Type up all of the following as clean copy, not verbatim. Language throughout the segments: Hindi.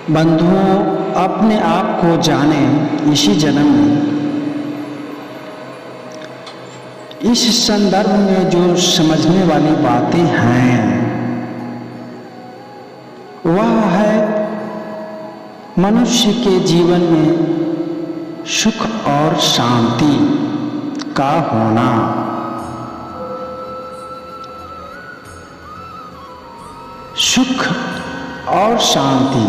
बंधुओं, अपने आप को जाने इसी जन्म में। इस संदर्भ में जो समझने वाली बातें हैं वह है मनुष्य के जीवन में सुख और शांति का होना। सुख और शांति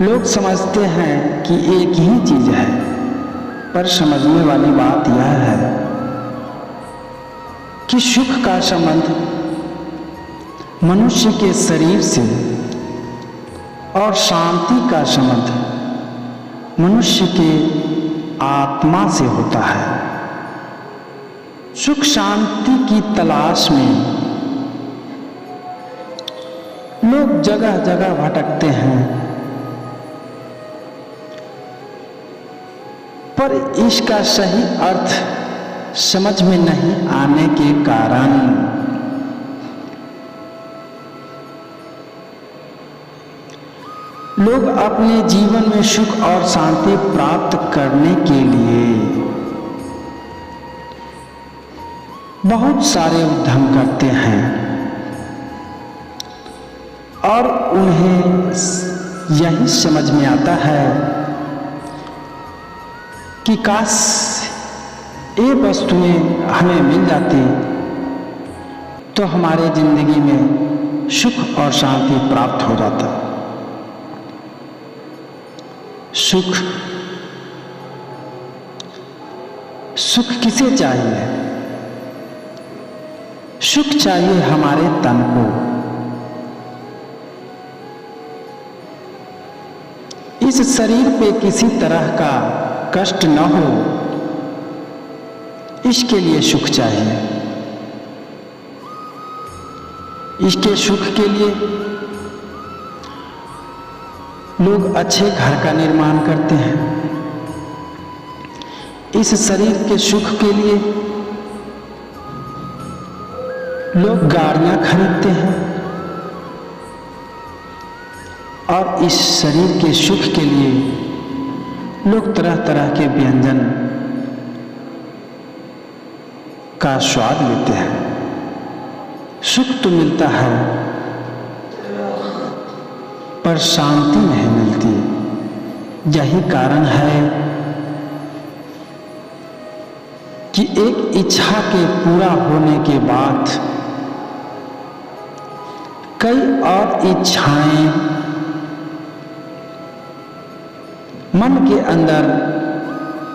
लोग समझते हैं कि एक ही चीज है, पर समझने वाली बात यह है कि सुख का संबंध मनुष्य के शरीर से और शांति का संबंध मनुष्य के आत्मा से होता है। सुख शांति की तलाश में लोग जगह जगह भटकते हैं, पर इसका सही अर्थ समझ में नहीं आने के कारण लोग अपने जीवन में सुख और शांति प्राप्त करने के लिए बहुत सारे उद्यम करते हैं और उन्हें यही समझ में आता है कि काश ये वस्तुएं हमें मिल जाती तो हमारे जिंदगी में सुख और शांति प्राप्त हो जाता। सुख किसे चाहिए? सुख चाहिए हमारे तन को। इस शरीर पे किसी तरह का कष्ट न हो, इसके लिए सुख चाहिए। इसके सुख के लिए लोग अच्छे घर का निर्माण करते हैं। इस शरीर के सुख के लिए लोग गाड़ियां खरीदते हैं और इस शरीर के सुख के लिए लोग तरह तरह के व्यंजन का स्वाद लेते हैं। सुख तो मिलता है पर शांति नहीं मिलती। यही कारण है कि एक इच्छा के पूरा होने के बाद कई और इच्छाएं मन के अंदर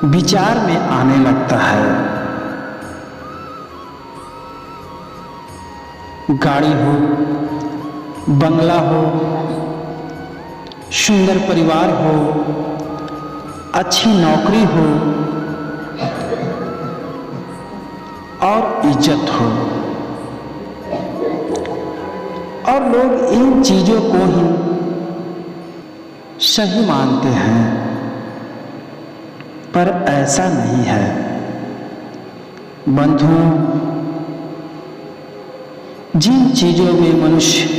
विचार में आने लगता है। गाड़ी हो, बंगला हो, सुंदर परिवार हो, अच्छी नौकरी हो और इज्जत हो, और लोग इन चीजों को ही सही मानते हैं, पर ऐसा नहीं है। बंधुओं, जिन चीजों में मनुष्य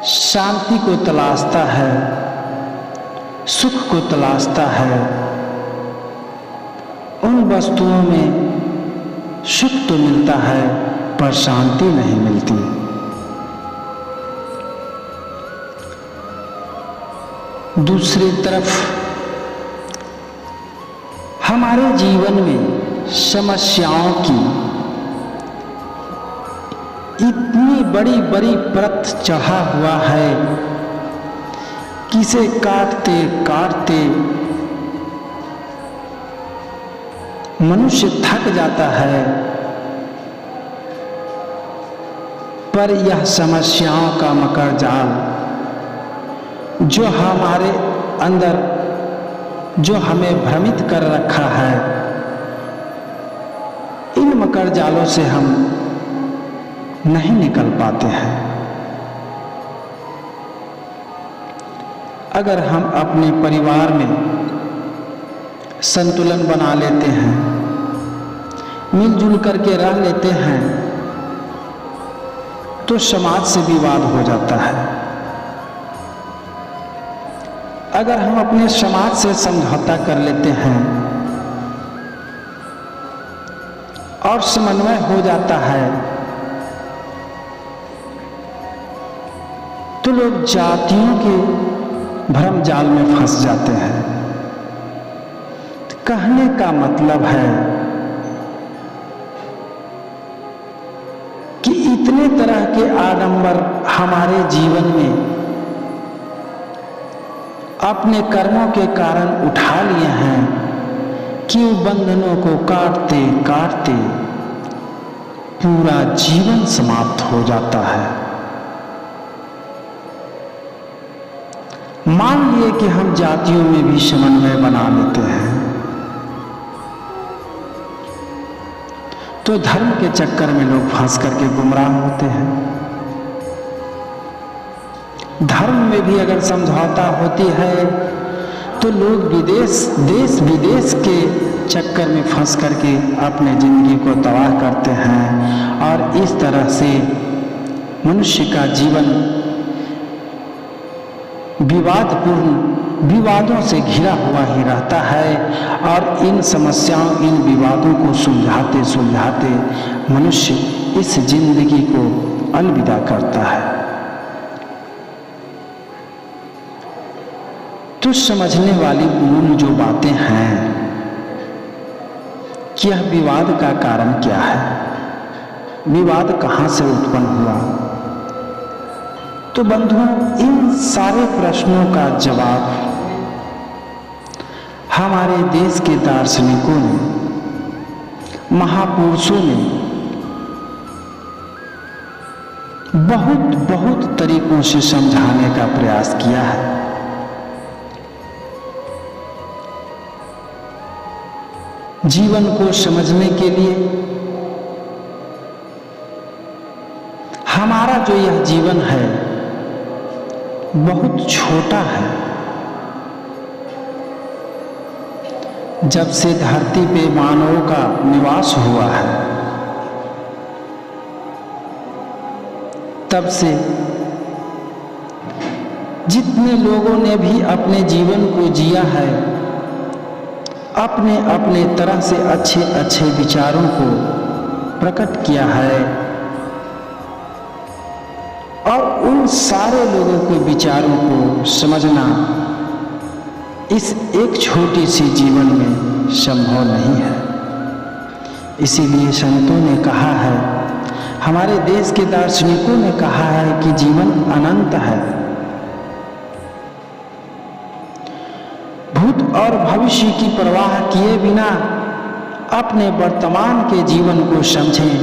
शांति को तलाशता है, सुख को तलाशता है, उन वस्तुओं में सुख तो मिलता है पर शांति नहीं मिलती। दूसरी तरफ हमारे जीवन में समस्याओं की इतनी बड़ी बड़ी परत चढ़ा हुआ है कि इसे काटते काटते मनुष्य थक जाता है, पर यह समस्याओं का मकर जाल जो हमारे अंदर, जो हमें भ्रमित कर रखा है, इन मकर जालों से हम नहीं निकल पाते हैं। अगर हम अपने परिवार में संतुलन बना लेते हैं, मिलजुल करके रह लेते हैं, तो समाज से विवाद हो जाता है। अगर हम अपने समाज से समझौता कर लेते हैं और समन्वय हो जाता है तो लोग जातियों के भ्रम जाल में फंस जाते हैं। कहने का मतलब है कि इतने तरह के आडंबर हमारे जीवन में अपने कर्मों के कारण उठा लिए हैं कि बंधनों को काटते काटते पूरा जीवन समाप्त हो जाता है। मान लिए कि हम जातियों में भी समन्वय बना लेते हैं तो धर्म के चक्कर में लोग फंस करके गुमराह होते हैं। धर्म में भी अगर समझौता होती है तो लोग देश विदेश के चक्कर में फंस करके अपने जिंदगी को तबाह करते हैं और इस तरह से मनुष्य का जीवन विवादों से घिरा हुआ ही रहता है और इन समस्याओं, इन विवादों को सुलझाते सुलझाते मनुष्य इस जिंदगी को अलविदा करता है। तो समझने वाली मूल जो बातें हैं कि यह विवाद का कारण क्या है, विवाद कहां से उत्पन्न हुआ, तो बंधुओं इन सारे प्रश्नों का जवाब हमारे देश के दार्शनिकों ने, महापुरुषों ने बहुत तरीकों से समझाने का प्रयास किया है। जीवन को समझने के लिए हमारा जो यह जीवन है बहुत छोटा है। जब से धरती पे मानवों का निवास हुआ है तब से जितने लोगों ने भी अपने जीवन को जिया है अपने अपने तरह से अच्छे अच्छे विचारों को प्रकट किया है और उन सारे लोगों के विचारों को समझना इस एक छोटी सी जीवन में संभव नहीं है। इसीलिए संतों ने कहा है, हमारे देश के दार्शनिकों ने कहा है कि जीवन अनंत है। भूत और भविष्य की परवाह किए बिना अपने वर्तमान के जीवन को समझें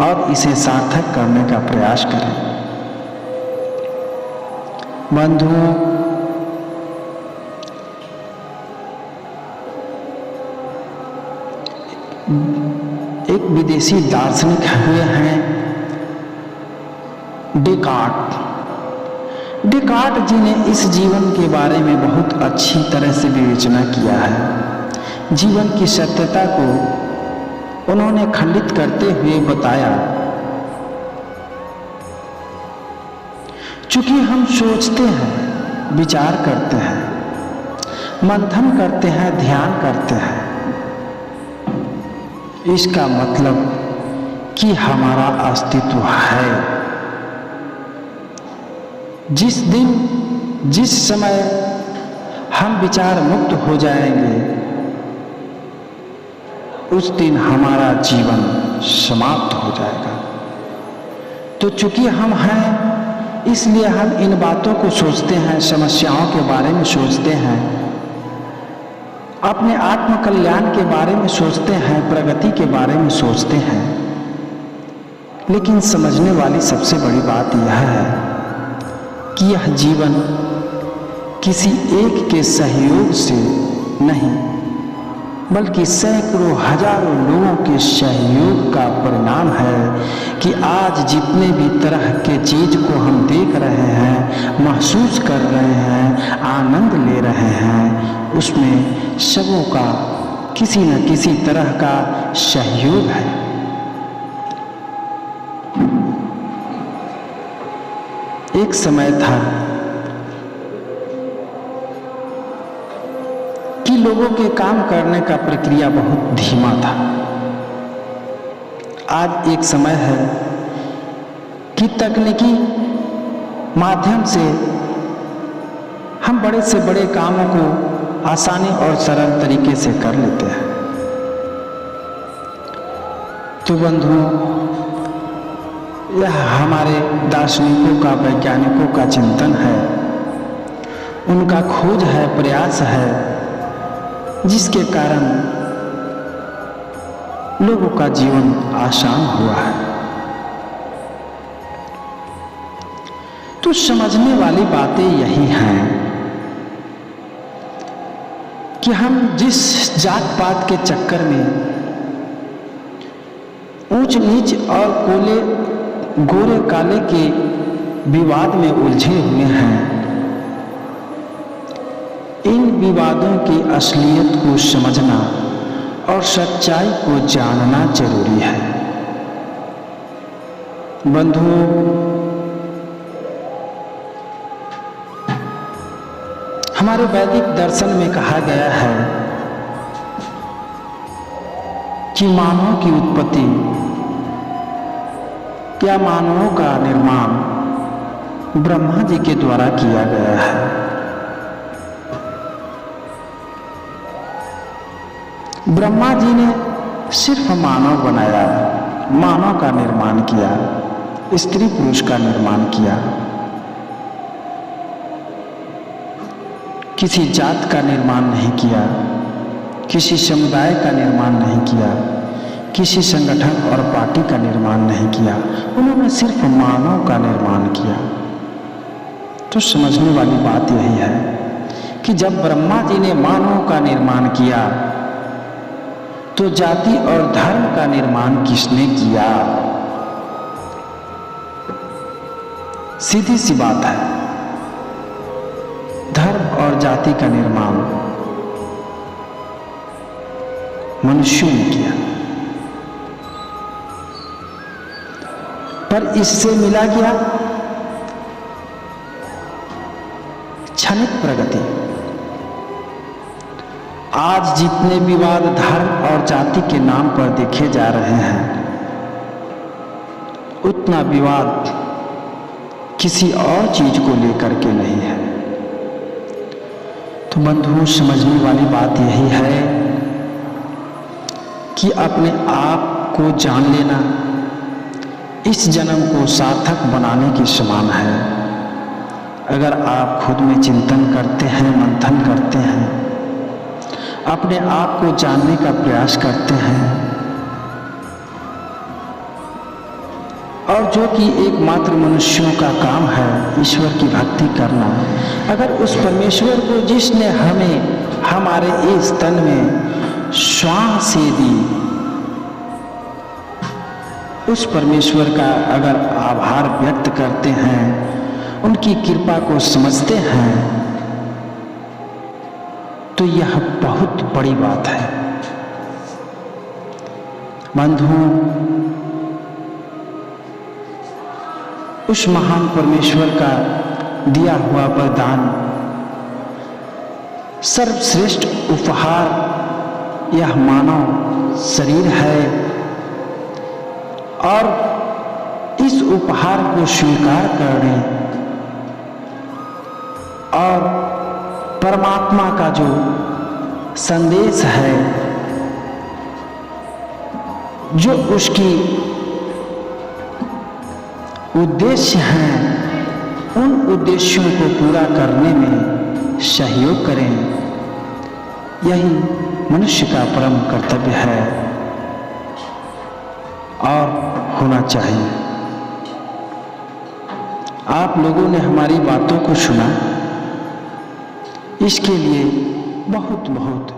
और इसे सार्थक करने का प्रयास करें। बंधुओं, एक विदेशी दार्शनिक हुए हैं डेकार्ट जी ने इस जीवन के बारे में बहुत अच्छी तरह से विवेचना किया है। जीवन की सत्यता को उन्होंने खंडित करते हुए बताया, चूंकि हम सोचते हैं, विचार करते हैं, मंथन करते हैं, ध्यान करते हैं, इसका मतलब कि हमारा अस्तित्व है। जिस दिन जिस समय हम विचार मुक्त हो जाएंगे उस दिन हमारा जीवन समाप्त हो जाएगा। तो चूंकि हम हैं इसलिए हम इन बातों को सोचते हैं, समस्याओं के बारे में सोचते हैं, अपने आत्म कल्याण के बारे में सोचते हैं, प्रगति के बारे में सोचते हैं। लेकिन समझने वाली सबसे बड़ी बात यह है कि यह जीवन किसी एक के सहयोग से नहीं बल्कि सैकड़ों हजारों लोगों के सहयोग का परिणाम है कि आज जितने भी तरह के चीज को हम देख रहे हैं, महसूस कर रहे हैं, आनंद ले रहे हैं, उसमें सबों का किसी न किसी तरह का सहयोग है। एक समय था कि लोगों के काम करने का प्रक्रिया बहुत धीमा था। आज एक समय है कि तकनीकी माध्यम से हम बड़े से बड़े कामों को आसानी और सरल तरीके से कर लेते हैं। तो बंधुओं, यह हमारे दार्शनिकों का, वैज्ञानिकों का चिंतन है, उनका खोज है, प्रयास है, जिसके कारण लोगों का जीवन आसान हुआ है। तो समझने वाली बातें यही हैं कि हम जिस जात पात के चक्कर में, ऊंच नीच और गोरे काले के विवाद में उलझे हुए हैं, इन विवादों की असलियत को समझना और सच्चाई को जानना जरूरी है। बंधुओं, हमारे वैदिक दर्शन में कहा गया है कि मानव की उत्पत्ति या मानवों का निर्माण ब्रह्मा जी के द्वारा किया गया है। ब्रह्मा जी ने सिर्फ मानव बनाया, मानव का निर्माण किया, स्त्री पुरुष का निर्माण किया, किसी जात का निर्माण नहीं किया, किसी समुदाय का निर्माण नहीं किया, किसी संगठन और पार्टी का निर्माण नहीं किया। उन्होंने सिर्फ मानव का निर्माण किया। तो समझने वाली बात यही है कि जब ब्रह्मा जी ने मानव का निर्माण किया तो जाति और धर्म का निर्माण किसने किया? सीधी सी बात है, धर्म और जाति का निर्माण मनुष्यों ने किया। पर इससे मिला क्या? क्षणिक प्रगति। आज जितने विवाद धर्म और जाति के नाम पर देखे जा रहे हैं, उतना विवाद किसी और चीज को लेकर के नहीं है। तो बंधुओं, समझने वाली बात यही है कि अपने आप को जान लेना इस जन्म को सार्थक बनाने के समान है। अगर आप खुद में चिंतन करते हैं, मंथन करते हैं, अपने आप को जानने का प्रयास करते हैं, और जो कि एकमात्र मनुष्यों का काम है, ईश्वर की भक्ति करना, अगर उस परमेश्वर को जिसने हमें हमारे इस तन में श्वास दी, उस परमेश्वर का अगर आभार व्यक्त करते हैं, उनकी कृपा को समझते हैं, तो यह बहुत बड़ी बात है। बंधुओं, उस महान परमेश्वर का दिया हुआ वरदान, सर्वश्रेष्ठ उपहार यह मानव शरीर है, और इस उपहार को स्वीकार करने और परमात्मा का जो संदेश है, जो उसकी उद्देश्य हैं, उन उद्देश्यों को पूरा करने में सहयोग करें, यही मनुष्य का परम कर्तव्य है और होना चाहिए। आप लोगों ने हमारी बातों को सुना, इसके लिए बहुत बहुत